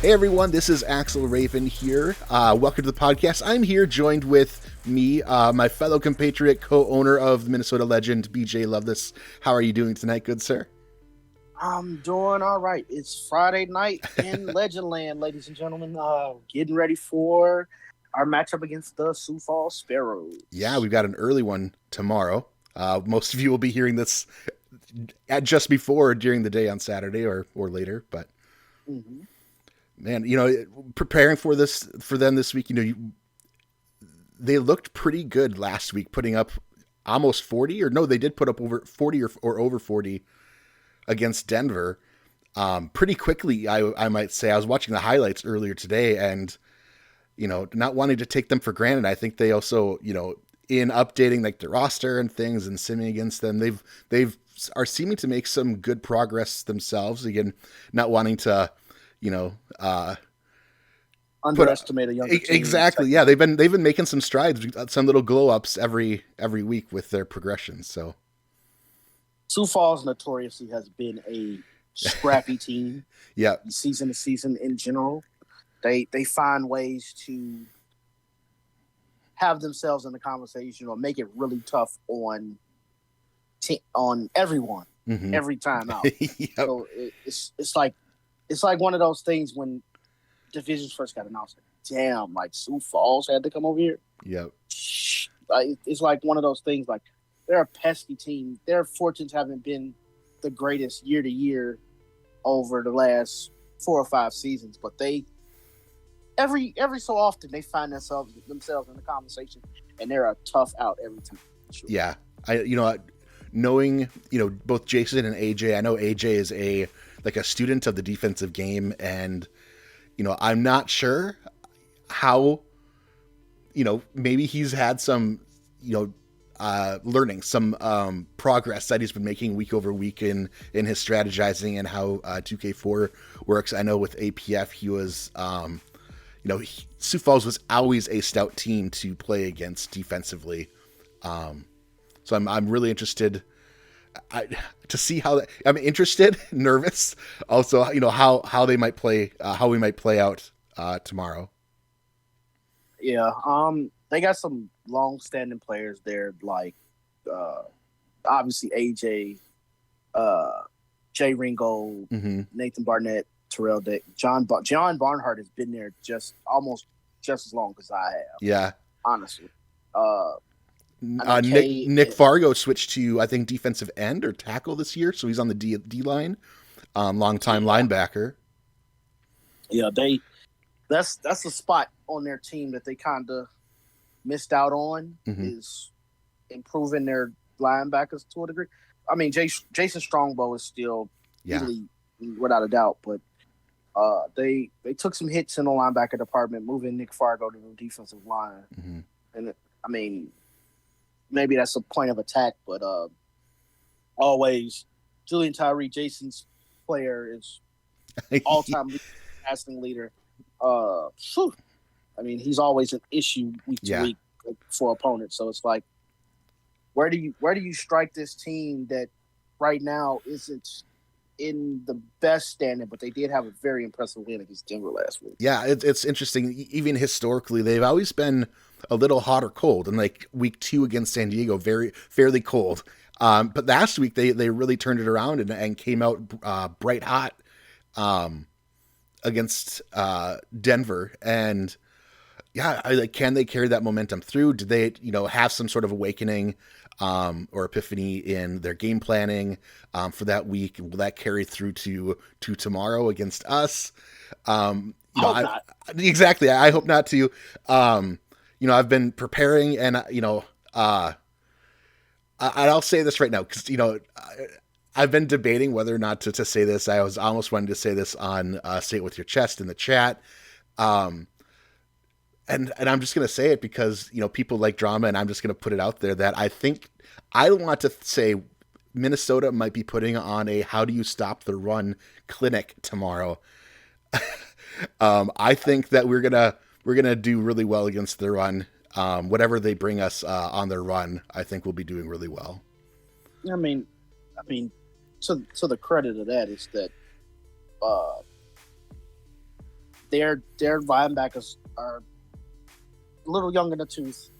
Hey everyone, this is Axel Raven here. Welcome to the podcast. I'm here joined with me, my fellow compatriot, co-owner of the Minnesota Legend, BJ Loveless. How are you doing tonight, good sir? I'm doing all right. It's Friday night in Legendland, ladies and gentlemen. Getting ready for our matchup against the Sioux Falls Sparrows. Yeah, we've got an early one tomorrow. Most of you will be hearing this at just before or during the day on Saturday or later, but man, preparing for them this week, they looked pretty good last week, putting up almost 40, or no, they did put up over 40 or over 40 against Denver pretty quickly, I might say. I was watching the highlights earlier today and, not wanting to take them for granted. I think they also, in updating like the roster and things and simming against them, they've are seeming to make some good progress themselves. Again, not wanting to, underestimate a younger team. Exactly. Yeah, they've been making some strides, some little glow ups every week with their progression. So Sioux Falls notoriously has been a scrappy team. Yeah, season to season in general, they find ways to have themselves in the conversation or make it really tough on everyone every time out. Yep. So it's like one of those things when divisions first got announced. Damn, like Sioux Falls had to come over here. Yep. It's like one of those things. Like they're a pesky team. Their fortunes haven't been the greatest year to year over the last 4 or 5 seasons, but they every so often they find themselves in the conversation, and they're a tough out every time. Sure. Yeah, knowing both Jason and AJ, I know AJ is a student of the defensive game, and I'm not sure how maybe he's had some learning, some progress that he's been making week over week in his strategizing and how 2K4 works. I know with APF he was Sioux Falls was always a stout team to play against defensively. So I'm really interested to see how I'm interested, nervous, also how they might play, how we might play out tomorrow. Yeah, they got some long-standing players there, like obviously AJ, Jay Ringo, Nathan Barnett, Terrell Dick, John Barnhart has been there almost just as long as I have. Yeah, honestly. Nick Fargo switched to, I think, defensive end or tackle this year, so he's on the D line. Long-time linebacker. Yeah, that's a spot on their team that they kind of missed out on, is improving their linebackers to a degree. I mean, Jason Strongbow is still really, without a doubt, but they took some hits in the linebacker department, moving Nick Fargo to the defensive line. And I mean, maybe that's a point of attack, but always Julian Tyree, Jason's player, is all-time passing leader. I mean, he's always an issue week to week for opponents. So it's like, where do you strike this team that right now isn't in the best standing, but they did have a very impressive win against Denver last week. Yeah, it's interesting. Even historically, they've always been a little hot or cold. And like week 2 against San Diego, fairly cold. But last week they really turned it around and came out bright hot against Denver. And yeah, can they carry that momentum through? Do they have some sort of awakening or epiphany in their game planning for that week? Will that carry through to tomorrow against us? Exactly. I hope not to. I've been preparing, and I'll say this right now because I've been debating whether or not to say this. I was almost wanting to say this on Say It With Your Chest in the chat. And I'm just going to say it because, people like drama, and I'm just going to put it out there that I want to say Minnesota might be putting on a how do you stop the run clinic tomorrow. I think that we're going to do really well against the run. Whatever they bring us on their run, I think we'll be doing really well. I mean, so the credit of that is that their linebackers are a little young in the tooth.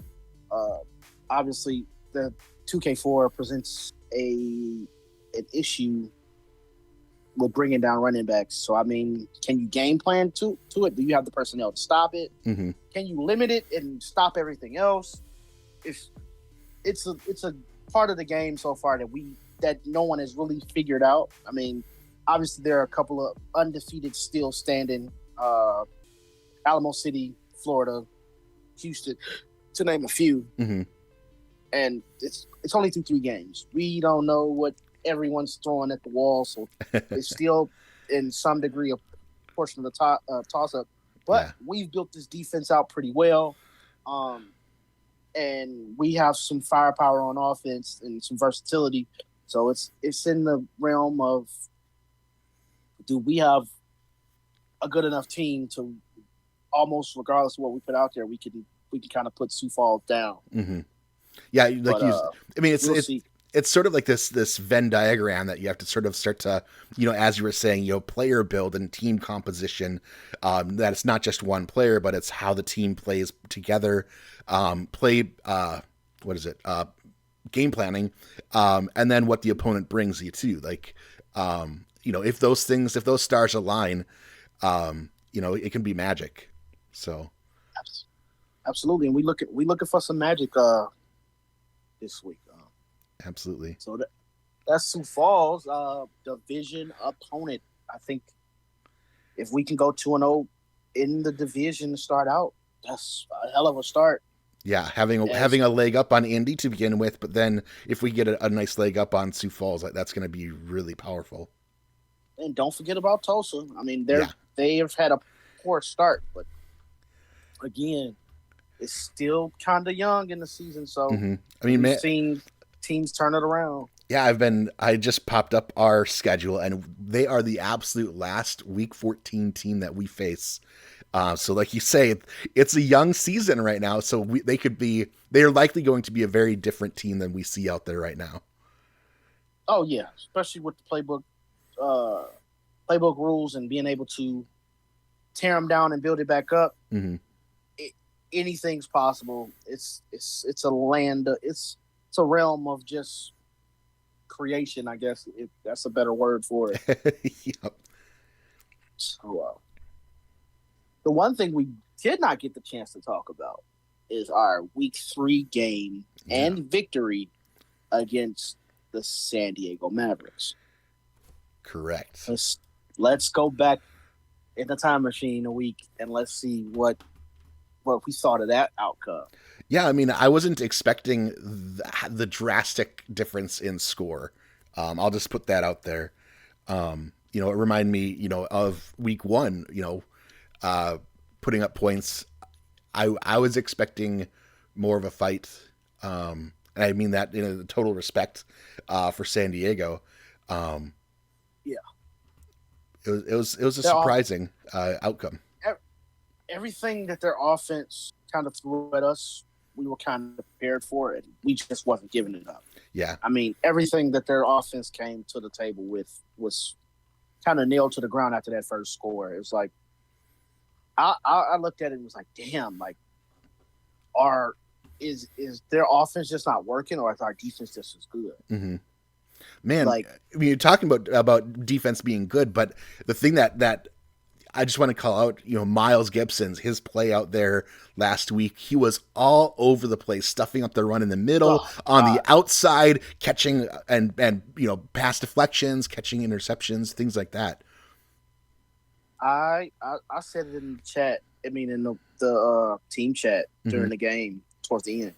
Obviously, the 2K4 presents an issue with bringing down running backs. So, I mean, can you game plan to it? Do you have the personnel to stop it? Mm-hmm. Can you limit it and stop everything else? It's a part of the game so far that no one has really figured out. I mean, obviously there are a couple of undefeated still standing, Alamo City, Florida, Houston, to name a few. Mm-hmm. And it's only through 3 games. We don't know what everyone's throwing at the wall, so it's still in some degree a portion of the toss-up. But we've built this defense out pretty well, and we have some firepower on offense and some versatility. So it's in the realm of, do we have a good enough team to almost, regardless of what we put out there, we can kind of put Sioux Falls down. Mm-hmm. Yeah, it's sort of like this Venn diagram that you have to sort of start to, as you were saying, player build and team composition, that it's not just one player, but it's how the team plays together, game planning, and then what the opponent brings you to. Like, if those stars align, it can be magic. So. Absolutely. And we looking for some magic, this week. Absolutely. So that's Sioux Falls, division opponent. I think if we can go 2-0 in the division to start out, that's a hell of a start. Yeah, having a leg up on Indy to begin with, but then if we get a nice leg up on Sioux Falls, that's going to be really powerful. And don't forget about Tulsa. I mean, they have had a poor start, but again, it's still kind of young in the season, so mm-hmm. I mean, we've seen teams turn it around. Yeah, I just popped up our schedule, and they are the absolute last Week 14 team that we face. So like you say, it's a young season right now, so they're likely going to be a very different team than we see out there right now. Oh yeah, especially with the playbook rules and being able to tear them down and build it back up. Mm-hmm. Anything's possible. It's a realm of just creation, I guess, if that's a better word for it. Yep. So, the one thing we did not get the chance to talk about is our Week 3 game and victory against the San Diego Mavericks. Correct. Let's go back in the time machine a week and let's see what we thought of that outcome. Yeah, I mean, I wasn't expecting the drastic difference in score. I'll just put that out there. It reminded me, of Week 1, putting up points. I was expecting more of a fight. And I mean that in a total respect for San Diego. Yeah. It was a surprising outcome. Everything that their offense kind of threw at us, we were kind of prepared for it. We just wasn't giving it up. Yeah. I mean, everything that their offense came to the table with was kind of nailed to the ground after that first score. It was like, I looked at it and was like, damn, like, is their offense just not working, or is our defense just as good? Mm-hmm. Man, like, I mean, you're talking about defense being good, but the thing that I just want to call out, Miles Gibson's, his play out there last week, he was all over the place, stuffing up the run in the middle, the outside, catching and pass deflections, catching interceptions, things like that. I said it in the chat. I mean, in the team chat during the game towards the end.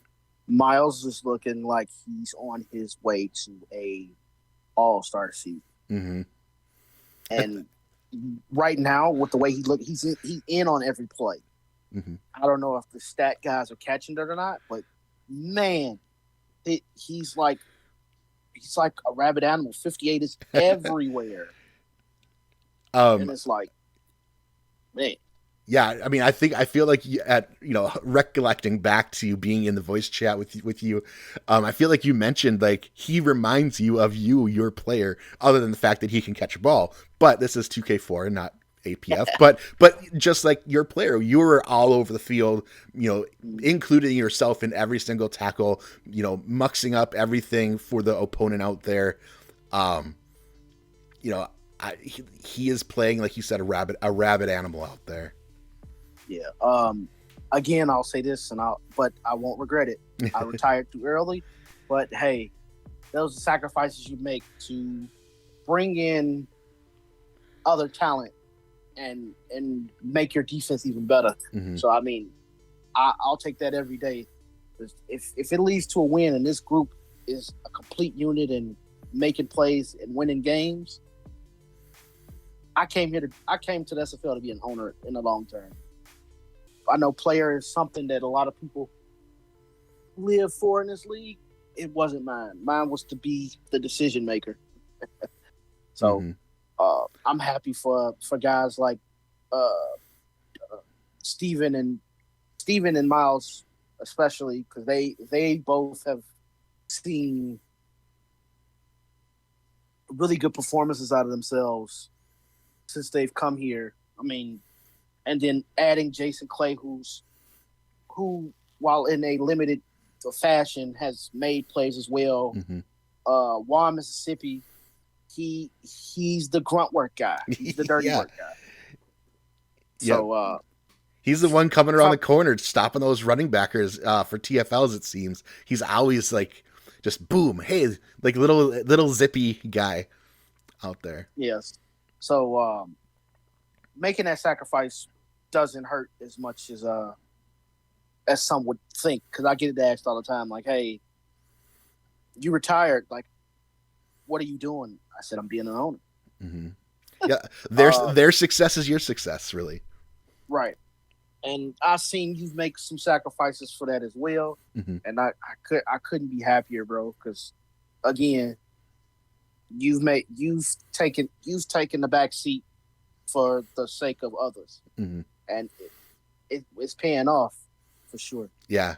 Miles is looking like he's on his way to a all-star season. Mm-hmm. And right now, with the way he looked, he's in on every play. Mm-hmm. I don't know if the stat guys are catching it or not, but man, he's like a rabid animal. 58 is everywhere. And it's like, man. Yeah, I mean, I feel like recollecting back to you being in the voice chat with you, I feel like you mentioned, like, he reminds you of your player, other than the fact that he can catch a ball. But this is 2K4 and not APF, but just like your player, you were all over the field, including yourself in every single tackle, muxing up everything for the opponent out there. You know, he is playing, like you said, a rabid animal out there. Yeah. Again, I'll say this, but I won't regret it. I retired too early, but hey, those are sacrifices you make to bring in other talent and make your defense even better. Mm-hmm. So I mean, I'll take that every day. If it leads to a win and this group is a complete unit and making plays and winning games, I came to the SFL to be an owner in the long term. I know player is something that a lot of people live for in this league. It wasn't mine. Mine was to be the decision maker. So I'm happy for guys like Steven and Miles, especially because they both have seen really good performances out of themselves since they've come here. I mean, and then adding Jason Clay, who while in a limited fashion has made plays as well. Juan Mississippi, he's the grunt work guy. He's the dirty work guy. So he's the one coming around the corner, stopping those running backers for TFLs. It seems he's always like just boom, hey, like little zippy guy out there. Yes. So making that sacrifice doesn't hurt as much as some would think, because I get it asked all the time, like, hey, you retired, like, what are you doing? I said, I'm being an owner. Yeah, their success is your success, really. Right. And I've seen you make some sacrifices for that as well. And I couldn't be happier, bro, because again, you've taken the back seat for the sake of others. And it's paying off for sure. Yeah,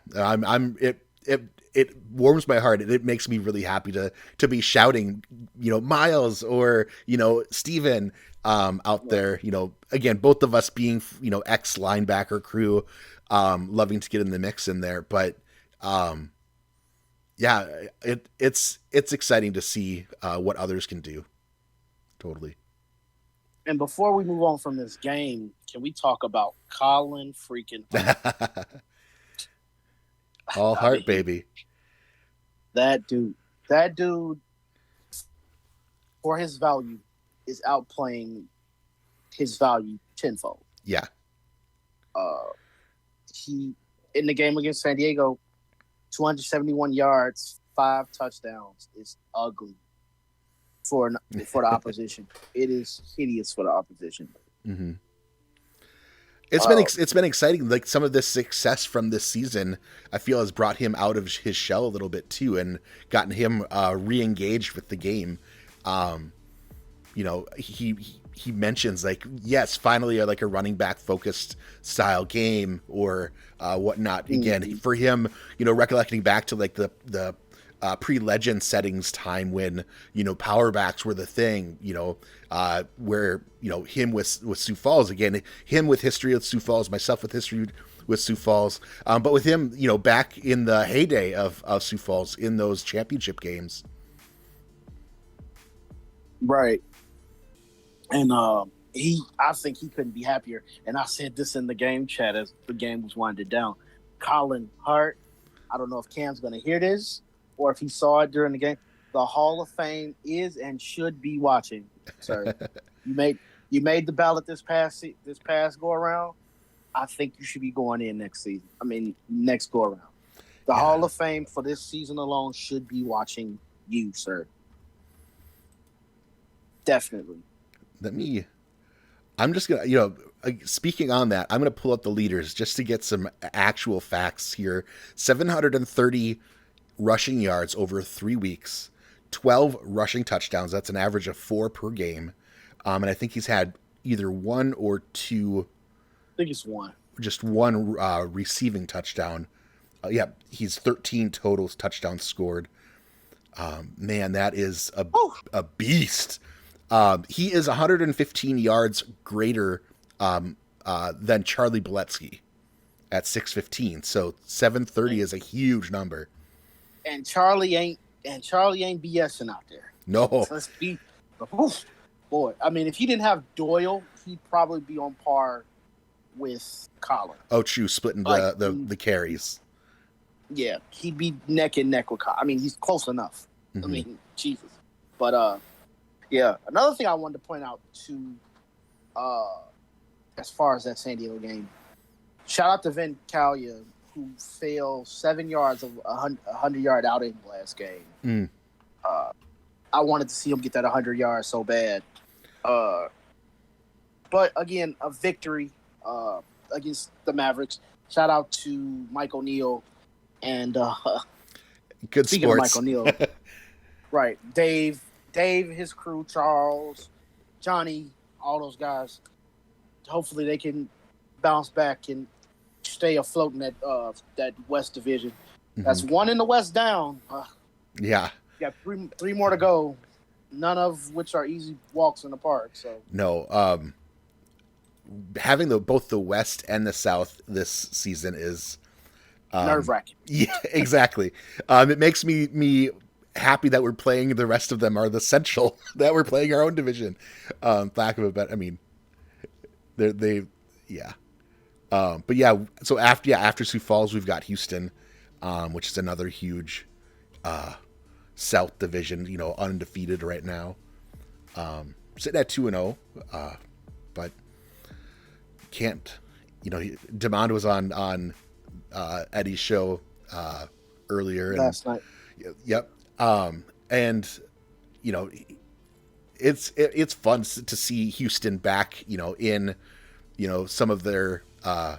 it warms my heart, and it makes me really happy to be shouting, Miles or Steven out there. Again, both of us being ex linebacker crew, loving to get in the mix in there. But yeah, it's exciting to see what others can do. Totally. And before we move on from this game, can we talk about Colin freaking Hart? All heart, baby. That dude, for his value, is outplaying his value tenfold. Yeah. He, in the game against San Diego, 271 yards, 5 touchdowns is ugly for the opposition. It is hideous for the opposition. It's been exciting. Like, some of the success from this season, I feel, has brought him out of his shell a little bit too, and gotten him re-engaged with the game. He mentions, like, yes, finally, like a running back focused style game or whatnot. Again, for him, recollecting back to like the pre-legend settings time when power backs were the thing, where him with Sioux Falls, again, him with history with Sioux Falls, myself with history with Sioux Falls, but with him back in the heyday of Sioux Falls in those championship games. Right. And I think he couldn't be happier. And I said this in the game chat as the game was winding down. Colin Hart, I don't know if Cam's going to hear this or if he saw it during the game. The Hall of Fame is and should be watching, sir. You made the ballot this past go around. I think you should be going in next season. I mean, next go around. The Hall of Fame for this season alone should be watching you, sir. Definitely. I'm just gonna, speaking on that, I'm gonna pull up the leaders just to get some actual facts here. 730 rushing yards over 3 weeks, 12 rushing touchdowns. That's an average of 4 per game. And I think he's had either 1 or 2. I think it's 1. Just 1 receiving touchdown. He's 13 total touchdowns scored. Man, that is a beast. He is 115 yards greater than Charlie Boletsky at 615. So 730 is a huge number. And Charlie ain't BSing out there. No. So let's be, boy. I mean, if he didn't have Doyle, he'd probably be on par with Colin. Oh, true, splitting the carries. Yeah, he'd be neck and neck with Colin. I mean, he's close enough. I mean, Jesus. But yeah, another thing I wanted to point out too, as far as that San Diego game, shout out to Vin Callia, who failed 7 yards of a 100-yard outing last game. I wanted to see him get that 100 yards so bad. But again, a victory against the Mavericks. Shout out to Mike O'Neal and good speaking sports. of Mike O'Neal, right? Dave, his crew, Charles, Johnny, all those guys. Hopefully, they can bounce back and stay afloat in that West Division. That's one in the West down. Yeah. Got three more to go, none of which are easy walks in the park. So no, having both the West and the South this season is nerve-wracking. Yeah, exactly. It makes me happy that we're playing the rest of them are the Central, that we're playing our own division. Lack of a better, I mean, yeah. But yeah, so after Sioux Falls, we've got Houston, which is another huge South division, undefeated right now. Sitting at 2-0, but can't, Demond was on Eddie's show earlier last night. Yep. And it's fun to see Houston back, in some of their how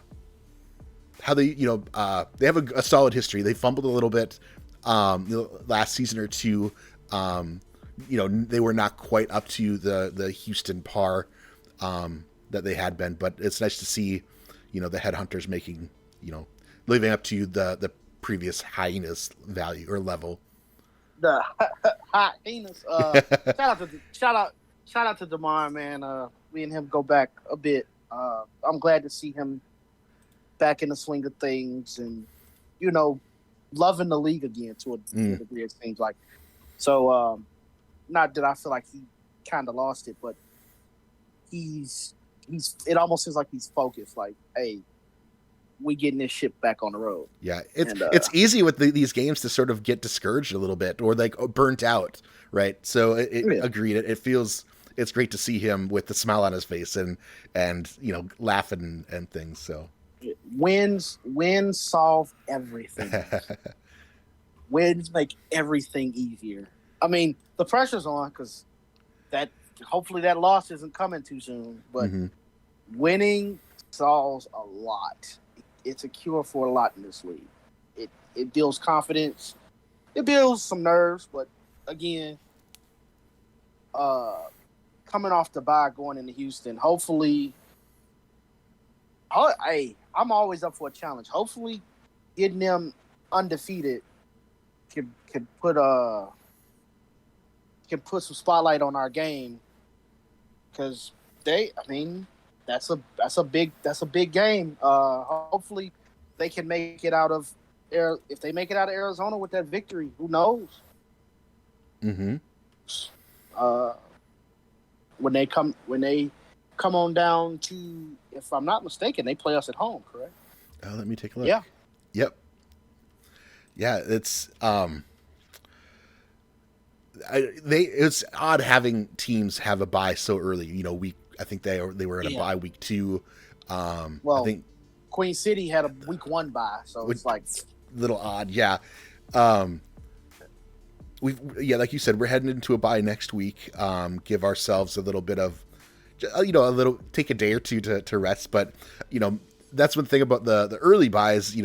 they they have a solid history. They fumbled a little bit last season or two. They were not quite up to the Houston par that they had been, but it's nice to see the Headhunters making living up to the previous hyenas value or level. The hyenas. Shout out to DeMar, man. Me and him go back a bit. I'm glad to see him back in the swing of things and loving the league again to a degree, it seems like. So not that I feel like he kind of lost it, but he's it almost seems like he's focused, like, hey, we getting this ship back on the road. Yeah, it's easy with these games to sort of get discouraged a little bit or like burnt out, right? So agreed. It feels it's great to see him with the smile on his face and laughing and things. So wins solve everything. Wins make everything easier. I mean, the pressure's on because hopefully that loss isn't coming too soon, but winning solves a lot. It's a cure for a lot in this league. It builds confidence. It builds some nerves, but again, coming off the bye going into Houston, hopefully, I'm always up for a challenge. Hopefully, getting them undefeated can put some spotlight on our game because that's a big game. Hopefully, they can make it out of if they make it out of Arizona with that victory. Who knows? When they come on down to, if I'm not mistaken, they play us at home, correct? Let me take a look. Yeah. Yep. Yeah, it's it's odd having teams have a bye so early. I think they were in a bye week 2. I think Queen City had a week 1 bye, so it's like a little odd. Yeah. Like you said, we're heading into a bye next week. Give ourselves a little bit of, take a day or two to rest. But, that's one thing about the early buys,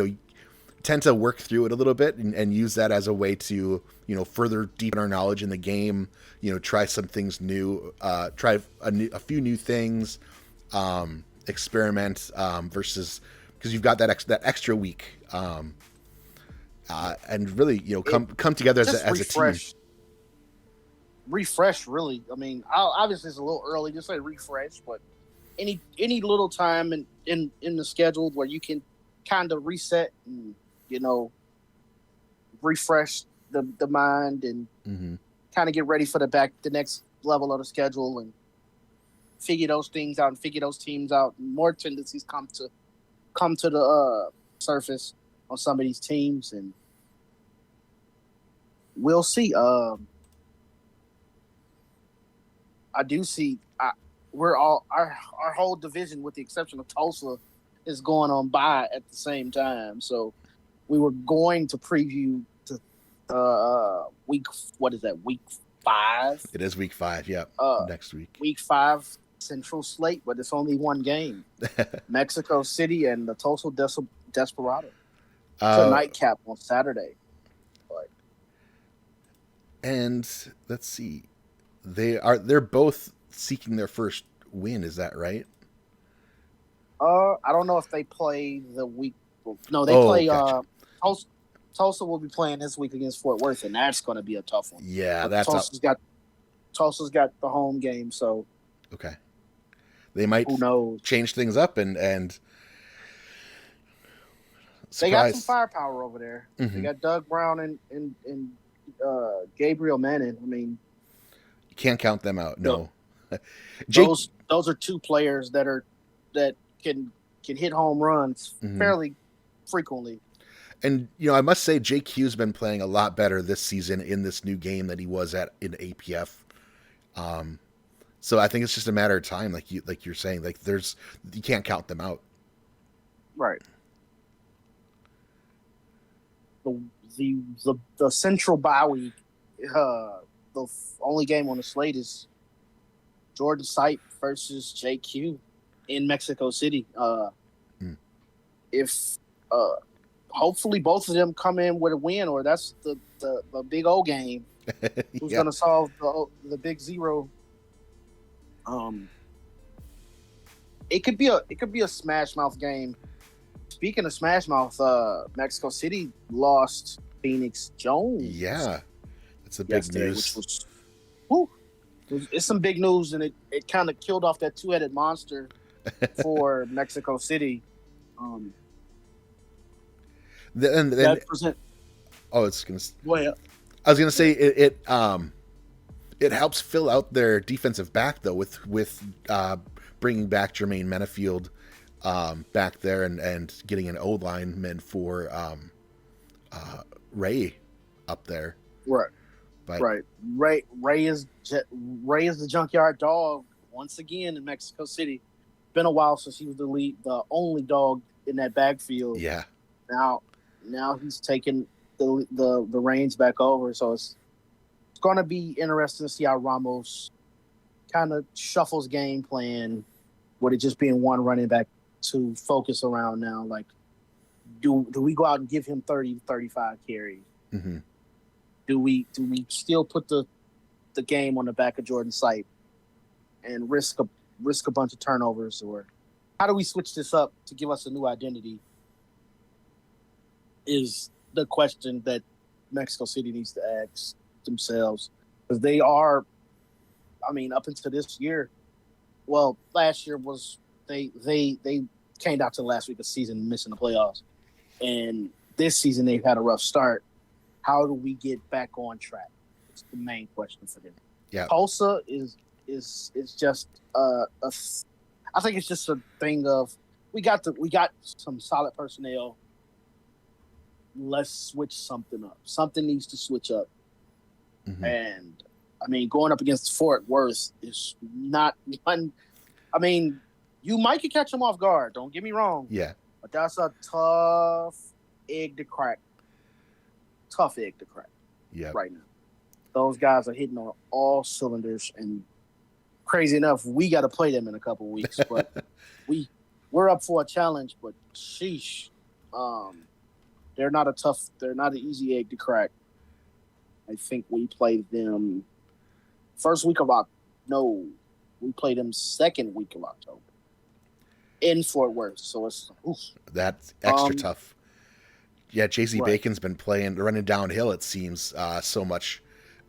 tend to work through it a little bit and use that as a way to, further deepen our knowledge in the game, try some things new, try a few new things, experiment, versus because you've got that extra week, and really, come together as a team. refresh. Really, I mean, obviously it's a little early to say refresh, but any little time in the schedule where you can kind of reset and refresh the mind and kind of get ready for the next level of the schedule and figure those things out and figure those teams out. More tendencies come to the surface on some of these teams, and we'll see. I do see. We're all our whole division, with the exception of Tulsa, is going on by at the same time. So we were going to preview week. What is that? Week 5. It is week 5. Yeah, next week. Week 5 Central slate, but it's only one game: Mexico City and the Tulsa Desperado. It's a nightcap on Saturday. And let's see, they're both seeking their first win. Is that right? I don't know if they play the week. No, they play. Gotcha. Tulsa will be playing this week against Fort Worth, and that's going to be a tough one. Yeah, but Tulsa's got the home game, so okay. They might change things up and they got some firepower over there. They got Doug Brown and Gabriel Manning. I mean, you can't count them out. No. Those are two players that can hit home runs fairly frequently. And I must say JQ's been playing a lot better this season in this new game than he was in APF. So I think it's just a matter of time, like you're saying. Like you can't count them out. Right. The central bye week, the only game on the slate is Jordan Sipe versus JQ in Mexico City. If hopefully both of them come in with a win, or that's the big O game. Who's going to solve the big zero? It could be a smash mouth game. Speaking of smash mouth, Mexico City lost Phoenix Jones. Yeah, that's a big news. Which was, it's some big news, and it kind of killed off that two-headed monster for Mexico City. It's gonna. Go ahead. I was gonna say it helps fill out their defensive back though with bringing back Jermaine Menafield back there and getting an O lineman for Ray up there. Right. But, right. Ray is the junkyard dog once again in Mexico City. Been a while since he was the only dog in that backfield. Yeah. Now he's taken the reins back over, so it's going to be interesting to see how Ramos kind of shuffles game plan with it just being one running back to focus around now. Like, do we go out and give him 30, 35 carries? Mm-hmm. Do we still put the game on the back of Jordan Sipe and risk a bunch of turnovers, or how do we switch this up to give us a new identity? Is the question that Mexico City needs to ask themselves, because they are, I mean, up until this year, well, last year was they came out to the last week of the season missing the playoffs, and this season they've had a rough start. How do we get back on track? It's the main question for them. Yeah, Tulsa is just I think it's just a thing of we got some solid personnel. Let's switch something up. Something needs to switch up. Mm-hmm. And I mean, going up against Fort Worth is not one. I mean, you might could catch them off guard. Don't get me wrong. Yeah, but that's a tough egg to crack. Yeah, right now. Those guys are hitting on all cylinders, and crazy enough, we got to play them in a couple weeks. But we're up for a challenge. But sheesh, they're not an easy egg to crack. I think we played them first week of October. We played them second week of October in Fort Worth. So it's that's extra tough. Yeah, JC Bacon's been running downhill, it seems, so much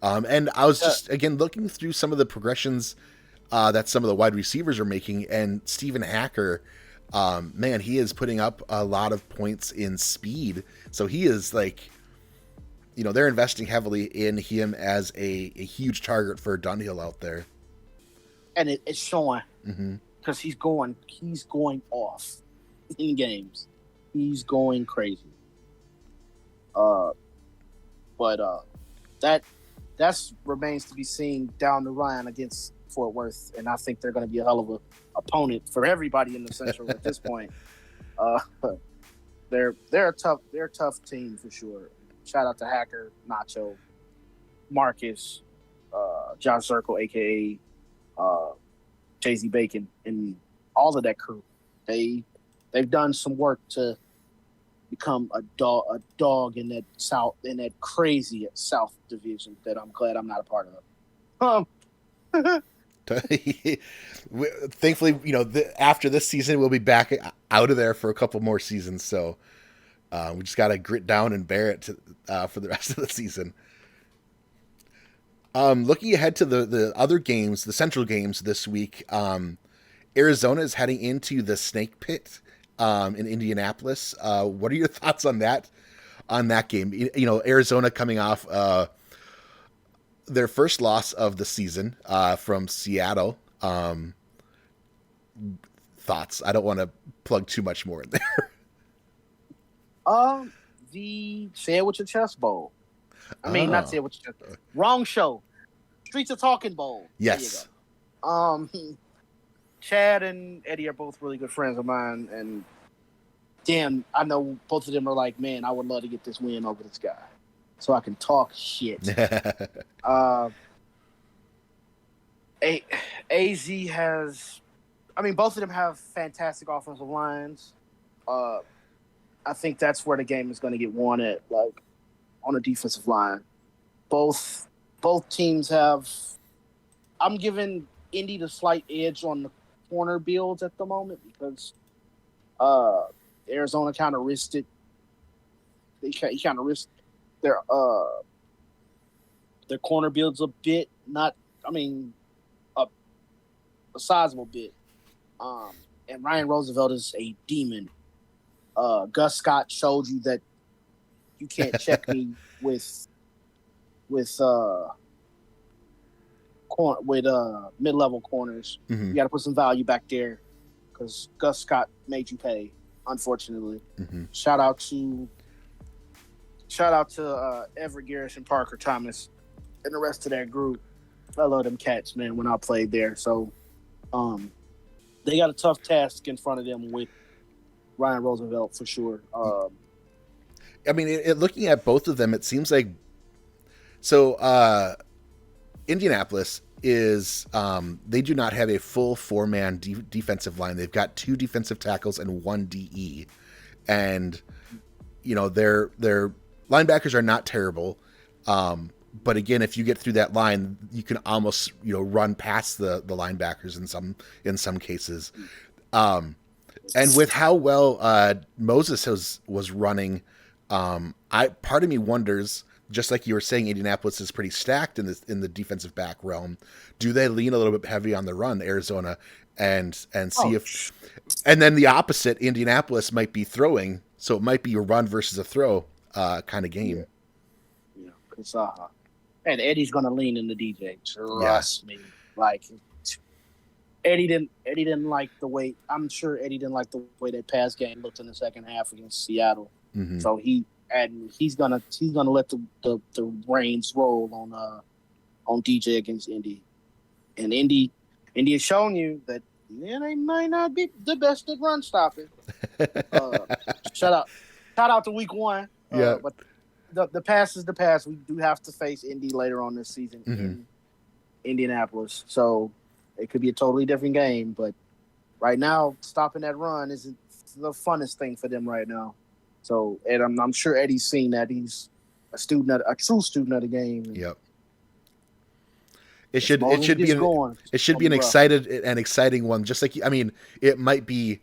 And I was just again looking through some of the progressions that some of the wide receivers are making, and Stephen Hacker, man, he is putting up a lot of points in speed. So he is like, they're investing heavily in him as a huge target for Dunhill out there. And it's showing because he's going off in games. He's going crazy. But that's remains to be seen down the line against Fort Worth, and I think they're going to be a hell of a opponent for everybody in the Central at this point. They're a tough team for sure. Shout out to Hacker, Nacho, Marcus, John Circle, aka Jay-Z Bacon, and all of that crew. They've done some work to become a dog in that crazy South Division that I'm glad I'm not a part of. Thankfully, after this season, we'll be back out of there for a couple more seasons. So we just got to grit down and bear it for the rest of the season. Looking ahead to the other games, the Central games this week, Arizona is heading into the Snake Pit in Indianapolis. What are your thoughts on that game? Arizona coming off their first loss of the season from Seattle. Thoughts? I don't want to plug too much more in there. The Say It With Your Chest Bowl. I mean, not Say It With Your Chest. Wrong show. Streets of Talking Bowl. Yes. Chad and Eddie are both really good friends of mine, and damn, I know both of them are like, man, I would love to get this win over this guy, so I can talk shit. AZ has, both of them have fantastic offensive lines. I think that's where the game is going to get won at, like on a defensive line. Both teams have. I'm giving Indy the slight edge on the corner builds at the moment because Arizona kind of risked it. He kind of risked their corner builds a bit, a sizable bit. And Ryan Roosevelt is a demon. Gus Scott showed you that you can't check me with mid-level corners. Mm-hmm. You got to put some value back there because Gus Scott made you pay, unfortunately. Mm-hmm. Shout out to Everett Garrison, Parker Thomas, and the rest of that group. I love them cats, man, when I played there. So they got a tough task in front of them with Ryan Roosevelt for sure. Looking at both of them, it seems like Indianapolis is they do not have a full four-man defensive line. They've got two defensive tackles and one DE, and their linebackers are not terrible. But again, if you get through that line, you can almost run past the linebackers in some cases. And with how well Moses was running, part of me wonders, just like you were saying, Indianapolis is pretty stacked in the defensive back realm. Do they lean a little bit heavy on the run, Arizona, and see if, and then the opposite, Indianapolis might be throwing, so it might be a run versus a throw kind of game. Yeah, because and Eddie's gonna lean in the DJ. Trust me, like. Eddie didn't like the way. I'm sure Eddie didn't like the way that pass game looked in the second half against Seattle. Mm-hmm. So he's gonna let the reins roll on DJ against Indy, and Indy has shown you that they might not be the best at run stopping. Shout out to week 1. But the past is the past. We do have to face Indy later on this season in Indianapolis, so. It could be a totally different game, but right now, stopping that run isn't the funnest thing for them right now. So, and I'm sure Eddie's seen that. He's a true student of the game. Yep. It should be an exciting one. Just like it might be,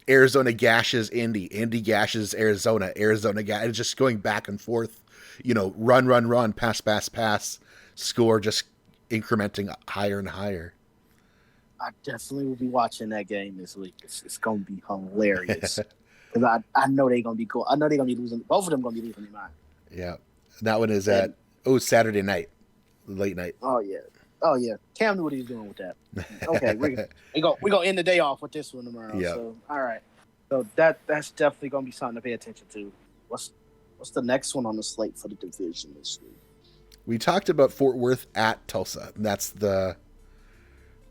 Arizona gashes Indy gashes Arizona, it's just going back and forth, run, pass, score just incrementing higher and higher. I definitely will be watching that game this week. It's going to be hilarious. Because I know they're going to be cool. I know they're going to be losing. Both of them going to be losing their mind. Yeah. That one is at Saturday night, late night. Oh yeah. Cam knew what he was doing with that. Okay, we go end the day off with this one tomorrow. Yeah. So all right. So that's definitely going to be something to pay attention to. What's the next one on the slate for the division this week? We talked about Fort Worth at Tulsa. That's the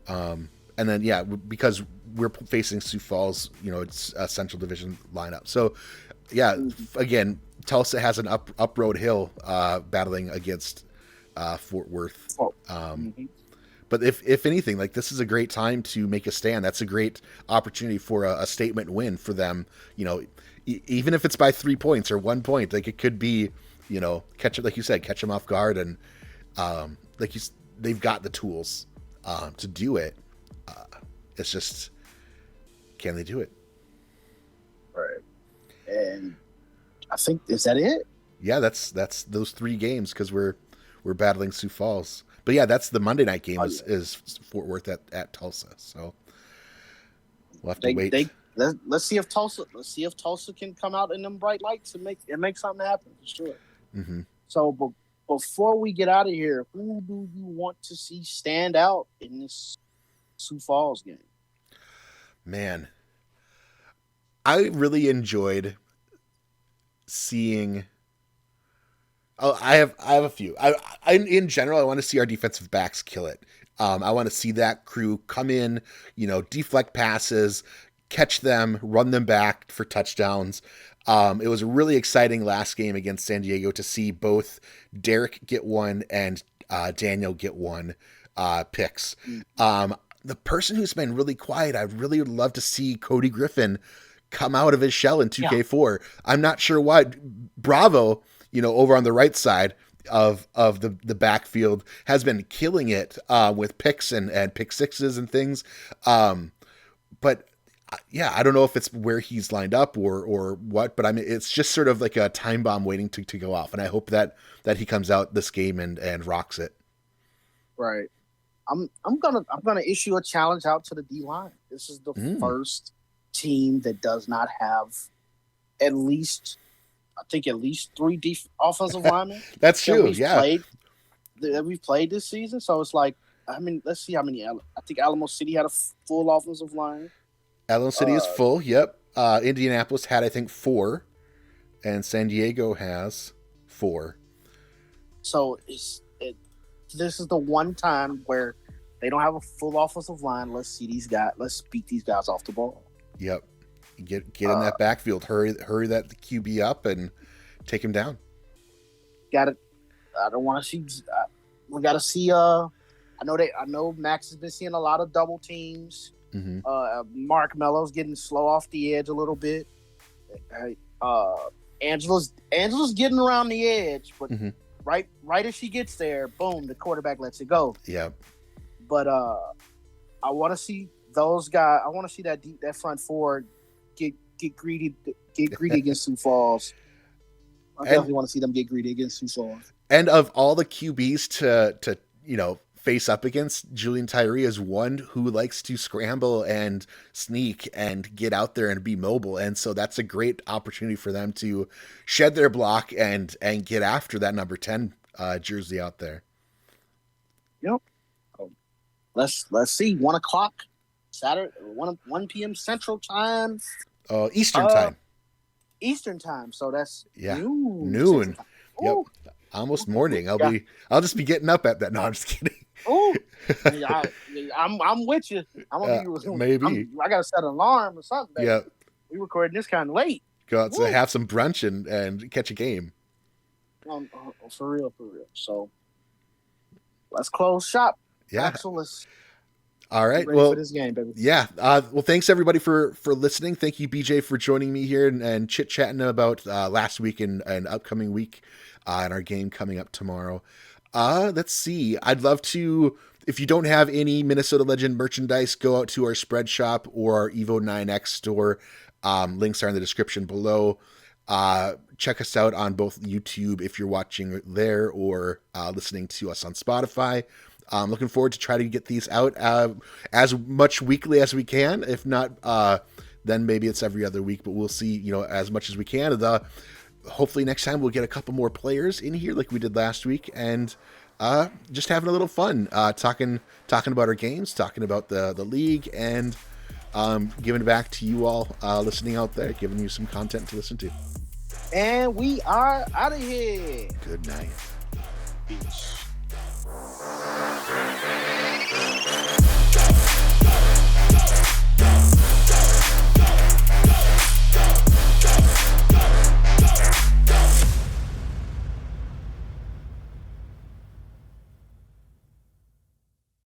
and then because we're facing Sioux Falls, it's a Central Division lineup. So again, Tulsa has an up road hill battling against Fort Worth. But if anything, like, this is a great time to make a stand. That's a great opportunity for a statement win for them. Even if it's by 3 points or 1 point, like, it could be, catch it, like you said, catch them off guard, and they've got the tools to do it. It's just, can they do it? Right. And I think, is that it? Yeah, that's those 3 games, because we're battling Sioux Falls. But yeah, that's the Monday night game is Fort Worth at Tulsa. So we'll have to wait. Let's see if Tulsa can come out in them bright lights and make something happen for sure. Mm-hmm. So, before we get out of here, who do you want to see stand out in this Sioux Falls game? Man, I really enjoyed seeing. Oh, I have a few. In general, I want to see our defensive backs kill it. I want to see that crew come in, deflect passes, catch them, run them back for touchdowns. It was a really exciting last game against San Diego to see both Derek get one and Daniel get one picks. The person who's been really quiet, I really would love to see Cody Griffin come out of his shell in 2K4. Yeah. I'm not sure why. Bravo, over on the right side of the backfield, has been killing it with picks and pick sixes and things. But yeah, I don't know if it's where he's lined up or what, but I mean, it's just sort of like a time bomb waiting to go off. And I hope that he comes out this game and rocks it. Right. I'm gonna issue a challenge out to the D line. This is the first team that does not have at least 3 offensive linemen. That's true. Yeah, we've played this season. So it's like, I mean, let's see how many. I think Alamo City had a full offensive line. Alamo City is full. Yep. Indianapolis had, I think, 4, and San Diego has 4. So this is the one time where they don't have a full offensive line. Let's see these guys. Let's beat these guys off the ball. Yep. Get in that backfield. Hurry that QB up and take him down. Got it. I don't want to see. We got to see. I know Max has been seeing a lot of double teams. Mm-hmm. Mark Mello's getting slow off the edge a little bit. Angela's getting around the edge, but right as she gets there, boom, the quarterback lets it go. Yeah. But I want to see those guys. I want to see that front four get greedy against Sioux Falls. I definitely want to see them get greedy against Sioux Falls. And of all the QBs to face up against, Julian Tyree is one who likes to scramble and sneak and get out there and be mobile. And so that's a great opportunity for them to shed their block and get after that number 10 jersey out there. Yep. Let's see. 1:00 Saturday, 1 p.m. Central Time. Eastern time. Eastern time. So that's noon. Yep. Almost morning. I'll just be getting up at that. No, I'm just kidding. Oh, I'm with you. Maybe I gotta set an alarm or something. Yeah, we recording this kind of late. Go out to have some brunch and catch a game. For real. So let's close shop. Yeah, Axel, all right. Well, for this game, baby. Yeah. Well, thanks everybody for listening. Thank you, BJ, for joining me here and chit chatting about last week and upcoming week and our game coming up tomorrow. Let's see. I'd love to, if you don't have any Minnesota Legend merchandise, go out to our spread shop or our Evo 9X store. Links are in the description below. check us out on both YouTube if you're watching there or listening to us on Spotify. Looking forward to try to get these out as much weekly as we can. If not, then maybe it's every other week, but we'll see, as much as we can. Hopefully next time we'll get a couple more players in here like we did last week, and just having a little fun, talking about our games, talking about the league, and giving it back to you all listening out there, giving you some content to listen to. And we are out of here. Good night. Peace.